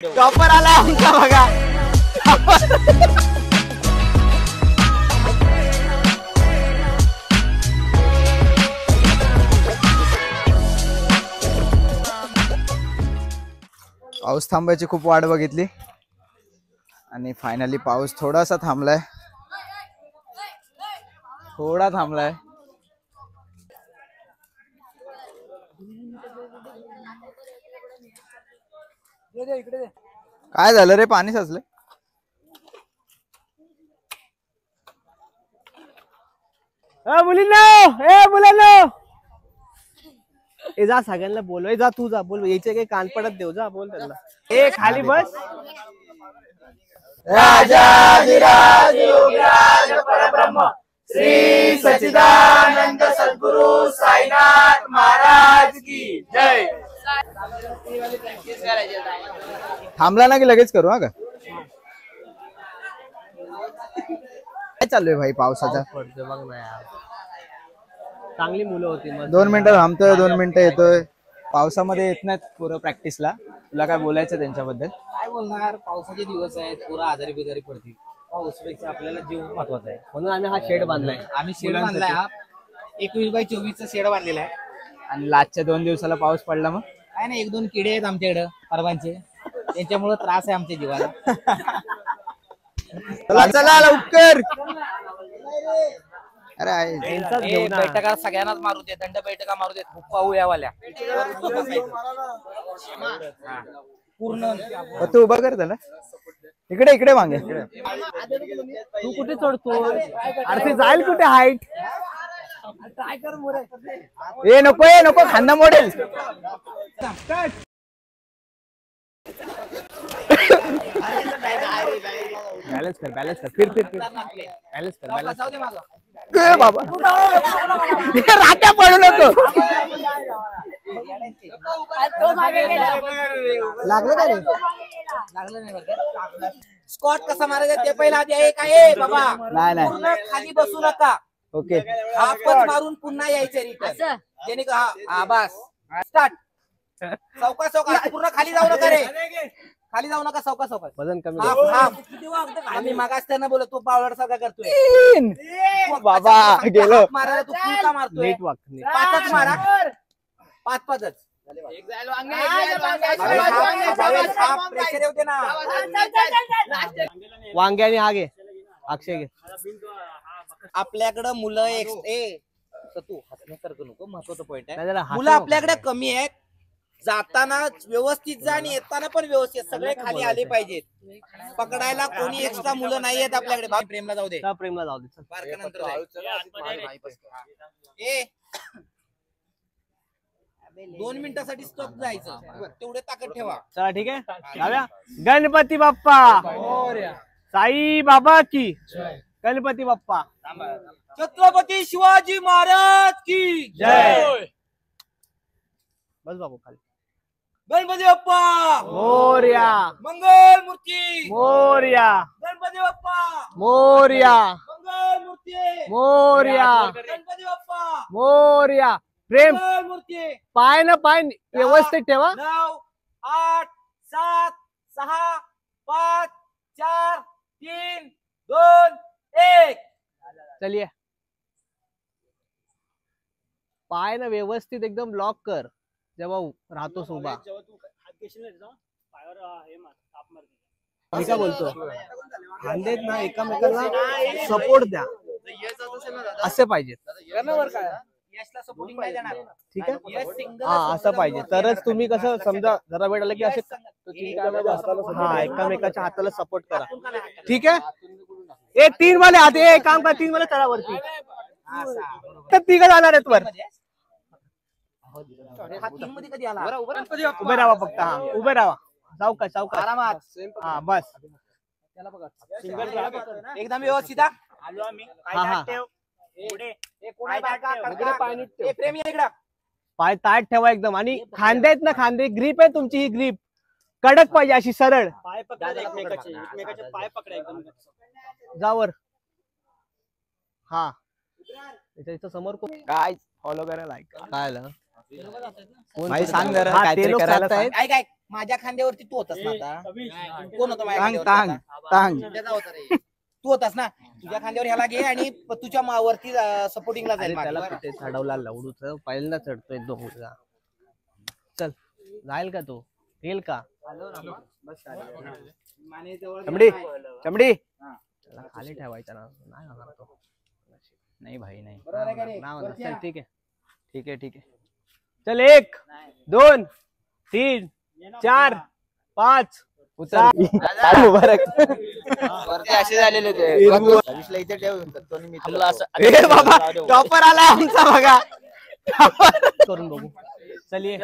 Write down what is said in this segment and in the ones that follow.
Topper आला आमचा बघा. पाऊस थांबायची खूप वाट बघितली आणि फायनली पाऊस थोडासा थांबलाय, थोडा थांबलाय. काय झालं रे, पाणी साचलं? मुलांनो ए जा, सगळ्यांना बोलव. जा तू, जा बोल. यायचे काही कान पडत देऊ, जा बोल त्यांना. ए खाली बस. राजाधिराज योगीराज परब्रह्म श्री सच्चिदानंद सद्गुरु साईनाथ महाराज की जय. थांबला ना की लगेच करू. हा का काय चालू आहे भाई पावसाचा? पडतोय बघ ना यार. चांगली मुलं होती. 2 मिनिटं थांबतोय, 2 मिनिटं येतोय. पावसामध्ये येत नाहीत पोरं प्रॅक्टिसला. तुला काय बोलायचं त्यांच्याबद्दल? काय बोलणार, पावसाचे दिवस आहेत, पोरं आजारी बिजारी पडतील. पाऊसपेक्षा आपल्याला जीव महत्वाचा आहे, म्हणून आम्ही हा शेड बांधलाय. आम्ही शेड बांधलाय. हा 21x24 चा शेड बांधलेला आहे. आणि लास्टच्या 2 दिवसाला पाऊस पडला मग काय नाही, 1-2 किडे आहेत आमच्याकडे परवांचे, त्यांच्यामुळे त्रास आहे आमच्या जीवाला. चला चला लवकर. अरे आहे बैठका सगळ्यांनाच मारू दे, दंड बैठका मारू देत, पाहू यावाल्या पूर्ण. तू उभा कर त्याला. इकडे इकडे मागे. तू कुठे चढतो? अरे ते जाईल कुठे हाईट? ए नको, ए नको, खांदा मोडेल. बॅलन्स कर, बॅलन्स कर. फिर बॅलन्स कर, बॅलन्स. जाऊ दे मागं. बाबा राट्या पडू नको. लागलं का रे? लागलं नाही बरं. स्कॉट कसा मारायचा ते पहिला आधी आहे काय बाबा? नाही नाही. पूर्ण खाली बसू नका. ओके. हाफच मारून पुन्हा यायचं रिटर्न. जेणे हा बस स्टार्ट. चौका चौका पूर्ण खाली जाऊ नका रे, खाली जाऊ नका. चौका चौका वजन कमी. आम्ही मागास त्यांना बोलतो तू पावडर सारखा करतोय बाबा गेलो. मारायला तू फुल का मारतोय? नीट वाक. 5च मारा, 5-5च. प्रेशर येऊ दे ना. वांगे आणि हा घे, अक्षय घे. आपल्याकडं मुलं तू हसण्यासारखं नको, महत्वाचं पॉइंट नाही जरा आहे. हसू मुलं नको. आपल्याकडे कमी आहेत. जाताना व्यवस्थित जा आणि येताना पण व्यवस्थित, सगळे खाली आले पाहिजेत. पकडायला कोणी एक्स्ट्रा मुलं नाही आहेत आपल्याकडे. बाप प्रेमला जाऊ दे, जा प्रेमला जाऊ दे. चल. बारकानंतर ए 2 मिनिटासाठी स्टॉप जायचं, तेवढे ताकद ठेवा. चला ठीक आहे, जाऊया. गणपती बाप्पा, साई बाबा की गणपती बाप्पा. छत्रपती शिवाजी महाराज की जय. बस बाबू खाली. गणपती बाप्पा मोरया, मंगल मूर्ती मोरया, गणपती बाप्पा मोरया, मंगल मूर्ती मोरया, गणपती बाप्पा मोरया. प्रेम मंगल मूर्ती. पाय ना पाय व्यवस्थित ठेवा. 9 8 7 6 5 4 3 2 1. चलिए. पाय ना व्यवस्थित एकदम लॉक कर जेव्हा राहतोस उभा. मी काय बोलतो, खांदेत ना एकमेकांना सपोर्ट द्या, असे पाहिजे. यशला सपोर्टिंग नाही देणार. ठीक आहे, यश सिंगल हा असं पाहिजे. तरच तुम्ही कसं समजा जरा वेळ आला की असे हा एकमेकाच्या हाताला सपोर्ट करा. ठीक आहे. ए 3 वाले हात, एक काम करा, 3 वाले चला वरती. तर 3 जाणार आहेत वर. मध्ये कधी आला? उभे राहा फक्त. हा उभे राहा, सावकाश सावकाश. आरामात. हा बस. एकदम व्यवस्थित. हा हा. पाय ताट ठेवा एकदम. आणि खांदे आहेत ना, खांदे ग्रीप आहे तुमची, ही ग्रीप कडक पाहिजे, अशी सरळ. जावर. हा इथं समोर काय फॉलो करायला काय भाई सांग जरा हा, ते काहीतरी लोक करायला सांगतायत. काय काय माझ्या खांद्यावरती तू होतास ना आता कोण होता माझ्या तांग खांद्यावरती तांग आता? तांग त्याचा होता रे. तू होतास ना तुझ्या खांद्यावर ह्याला घे आणि तुझ्या वरती सपोर्टिंगला अरे जाईल मागे, त्याला बरं? कुठे चढवला लवडूच पहिल्यांदा चढतोय तो मुलगा. चल जाईल का तो येईल का चमडी चमडी त्याला खाली ठेवायचा ना नाही होणार तो. नाही भाई नाही बरोबर आहे का रे? नाही होणार. चल ठीक आहे ठीक आहे ठीक आहे चल 1 2 3 4 5 उतर मुबारक वरती असे झालेले ते हरीशला इथे ठेव तो मी तुला असं ए बाबा टॉपर आलाय आमचा बघा करून बघू चल ये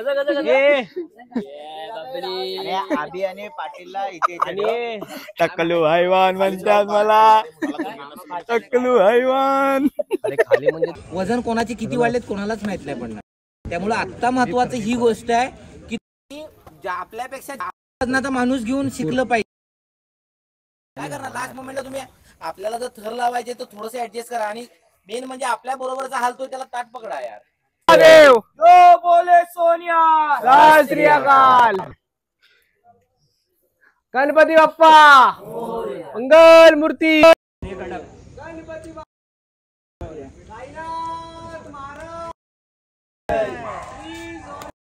आधी आणि पाटीलला इथे आणि टक्कलू हैवान म्हणतात मला टक्कलू हैवान अरे खाली म्हणजे वजन कोणाचे किती वाढलेत कोणालाच माहित नाही पडणार त्यामुळे आता महत्वाचं ही गोष्ट आहे की आपल्यापेक्षा वजनाचा माणूस घेऊन शिकलं पाहिजे. काय करणार लास्ट मोमेंटला तुम्ही आपल्याला जर थर लावायचे तर थोडस ऍडजस्ट करा आणि मेन म्हणजे आपल्या बरोबरचा हालतोय त्याला ताट पकडा यार. देव जो बोले सोनिया जय श्री अकाल गणपती बाप्पा मंगल मूर्ती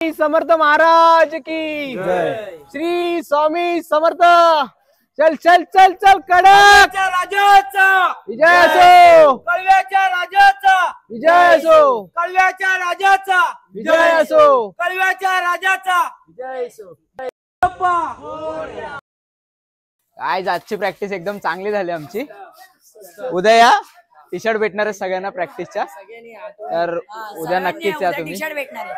श्री समर्थ महाराज की श्री स्वामी समर्थ चल चल चल चल कडक राजाचा विजय असो कळव्याच्या राजाचा विजय असो कळव्याच्या राजाचा विजय असो कळव्याच्या राजाचा काय आजची प्रॅक्टिस एकदम चांगली झाली आमची. उद्या या टी शर्ट भेटणार आहे सगळ्यांना प्रॅक्टिसच्या तर उद्या नक्कीच या तुम्ही. टी शर्ट भेटणार आहे.